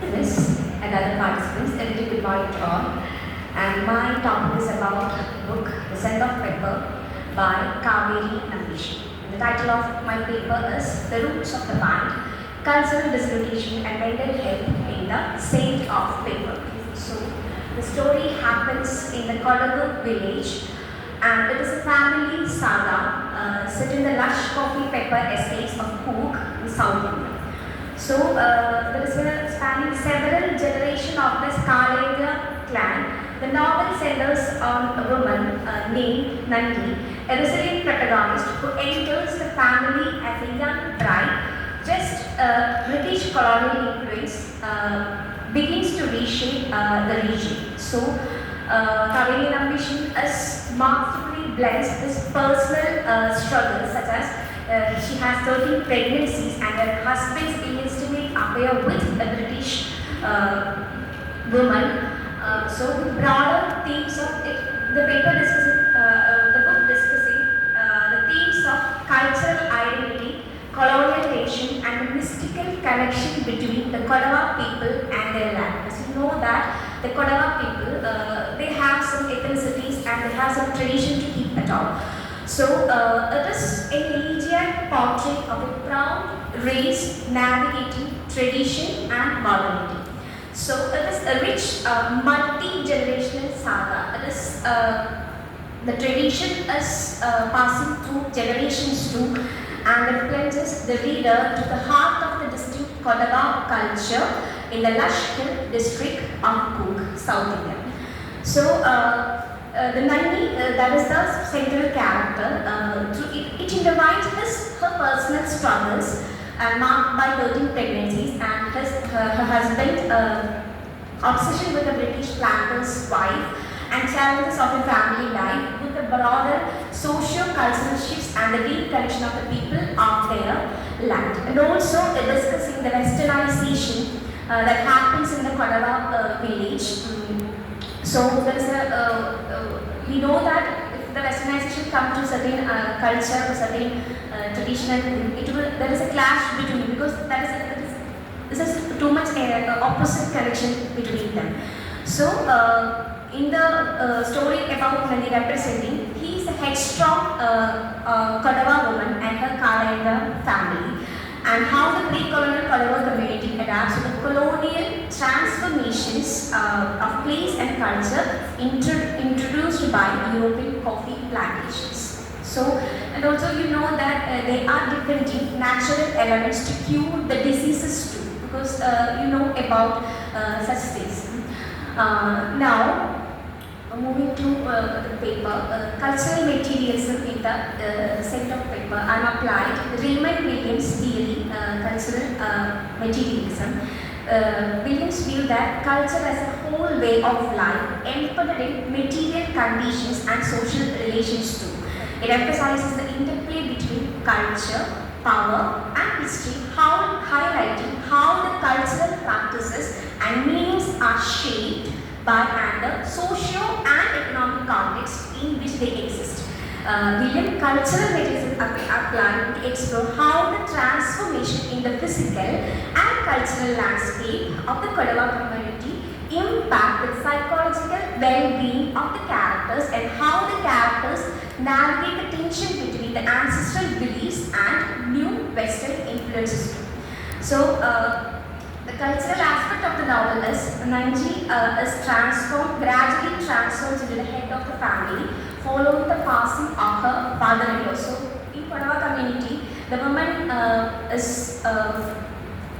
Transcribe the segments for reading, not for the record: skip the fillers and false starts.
Miss and other participants, a very good morning to all. And my topic is about the book The Scent of Pepper by Kavery Nambeesan. The title of my paper is The Roots of the Plant, Cultural Dislocation and Mental Health in the Scent of Pepper. So the story happens in the Kodagu village, and it is a family saga set in the lush coffee pepper estates of Cook in South India. So there is a spanning several generations of the Scarlet clan. The novel centers on a woman named Nandi, a resilient protagonist who enters the family as a young bride. Just British colonial influence begins to reshape the region. So Kavery Nambeesan is masterfully blends his personal struggles, such as she has 13 pregnancies and her husband's illegitimate affair with a British woman. So the broader themes of it, the paper discussing, the book discussing the themes of cultural identity, colonial tension, and the mystical connection between the Kodawa people and their land. As you know that the Kodawa people, they have some ethnicities and they have some tradition to keep at all. So it is an elegiac portrait of a proud race navigating tradition and modernity. So it is a rich multi-generational saga. It is the tradition is passing through generations too, and it plunges the reader to the heart of the distinct Kodawa culture in the lush hill district of Cook, South India. So the Nani, that is the central character, it intertwines her personal struggles marked by 13 pregnancies and her husband obsession with a British planter's wife and challenges of a family life with the broader socio-cultural shifts and the deep connection of the people of their land. And also discussing the westernization that happens in the Kodawa village. So there is we know that if the westernization comes to certain culture or certain traditional, there is a clash between, because this is too much opposite connection between them. So in the story about Nandi representing, he is a headstrong Kodawa woman and her Kalaenda family, and how the pre-colonial Kodawa community adapts to the colonial transformations of place and culture introduced by European coffee plantations. So, and also you know that they are depending natural elements to cure the diseases too, because you know about such things. Now, moving to the paper, cultural materialism in the scent of paper unapplied. Raymond Williams' theory, cultural materialism. Williams view that culture as a whole way of life, embedded in material conditions and social relations too. It emphasizes the interplay between culture, power, and history, highlighting how the cultural practices and meanings are shaped by the socio and economic context in which they exist. William cultural materialism applied to explore how the transformation in the physical and cultural landscape of the Kodawa community impact the psychological well-being of the characters and how the characters navigate the tension between the ancestral beliefs and new Western influences. So, the cultural aspect of the novel is Nanji is gradually transformed into the head of the family following the passing of her father-in-law. So, in Kodawa community, the woman is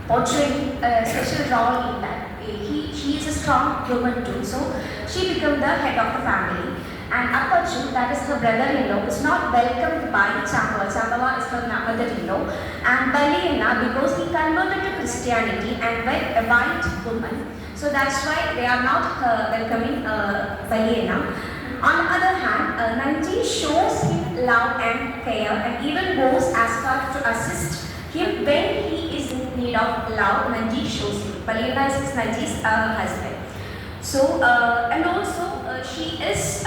portraying a special role in that. She is a strong woman too, so she becomes the head of the family. And Appachu, that is her brother-in-law, is not welcomed by Chambava. Chambava is her mother-in-law. And Baliyana, because he converted to Christianity and were a white woman, so that's why they are not welcoming Baliyana. On the other hand, Nanji shows him love and care and even goes as far to assist him when he is in need of love. Nanji shows him. Baliyana is Nanji's husband. So, and also she is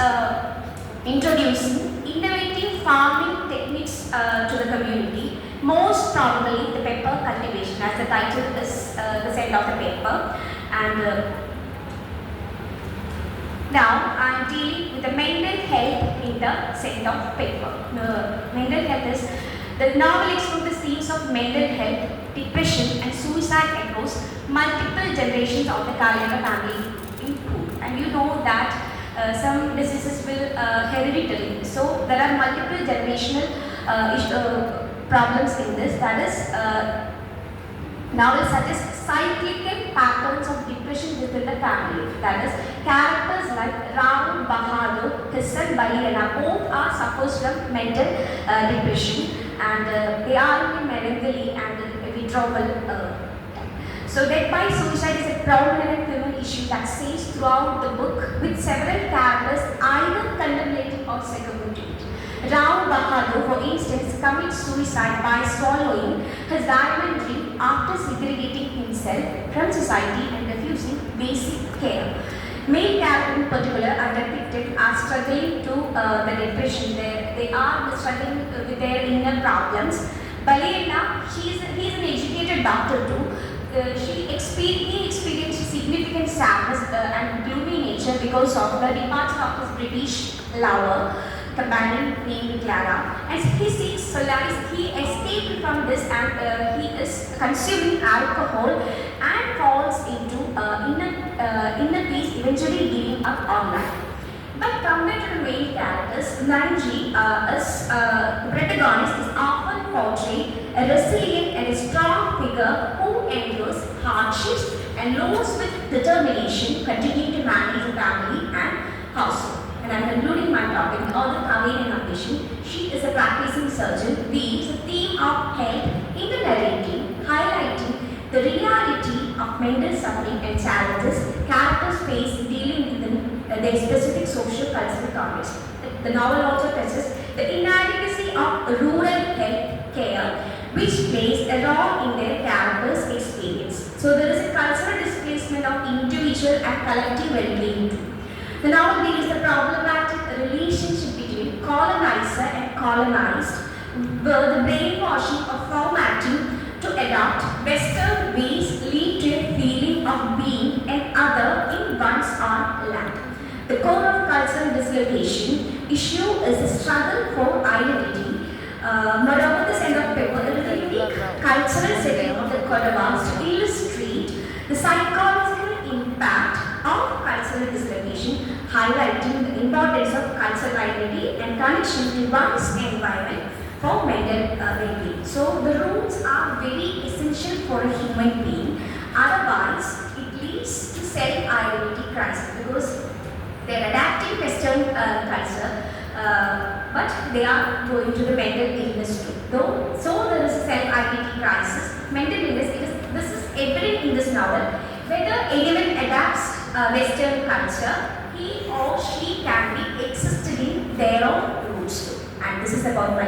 introducing innovative farming techniques to the community, Most probably the pepper cultivation, as the title is the scent of the pepper. And now I am dealing with the mental health in the scent of pepper. Mental health is, the novel explores the themes of mental health, depression and suicide across multiple generations of the Kalyana family in food. And you know that some diseases will hereditary. So there are multiple generational problems in this. That is, novel suggests cyclical patterns of depression within the family. That is, characters like Ram, Bahadur, his son Baliyana, both are suffers from mental depression, and they are in melancholy and withdrawal. So death by suicide is a prominent human issue that stays throughout the book, with several characters either contemplating or succumbing to it. Rao Bahadur, for instance, commits suicide by swallowing his diamond ring after segregating himself from society and refusing basic care. Male characters in particular are depicted as struggling to the depression. They are struggling with their inner problems. Balena, he is an educated doctor too. He experienced significant sadness and gloomy nature because of the departure of his British lover, companion named Clara. As he seeks solace, he escaped from this, and he is consuming alcohol and falls into inner peace, eventually giving up on life. But compared to the main characters, Nanji, as the protagonist, is often portrayed a resilient and a strong figure who endures hardships and lows with determination, continue to manage the family and household. And I am concluding my topic. The author Kavery Nambeesan, she is a practicing surgeon, weaves the theme of health in the narrative, highlighting the reality of mental suffering and challenges characters face dealing with their specific social cultural context. The novel also touches the inadequacy of rural health care, which plays a role in their characters' experience. So there is a cultural displacement of individual and collective well-being too. The novel deals the problematic relationship between colonizer and colonized, where the brainwashing of formatting to adopt Western ways lead to a feeling of being an other in one's own land. The core of cultural dislocation issue is the struggle for identity. Moreover, the scent of pepper is a unique cultural setting of the Kodavas to illustrate the psychological impact of cultural dislocation, highlighting the importance of cultural identity and connection to one's environment for mental well-being. So the roots are very essential for a human being. Otherwise, it leads to self-identity crisis because they are adapting Western culture, but they are going to the mental illness too. So there is a self-identity crisis, mental illness. This is evident in this novel. Whether anyone adapts Western culture, he or she can be existed in their own roots too. And this is about my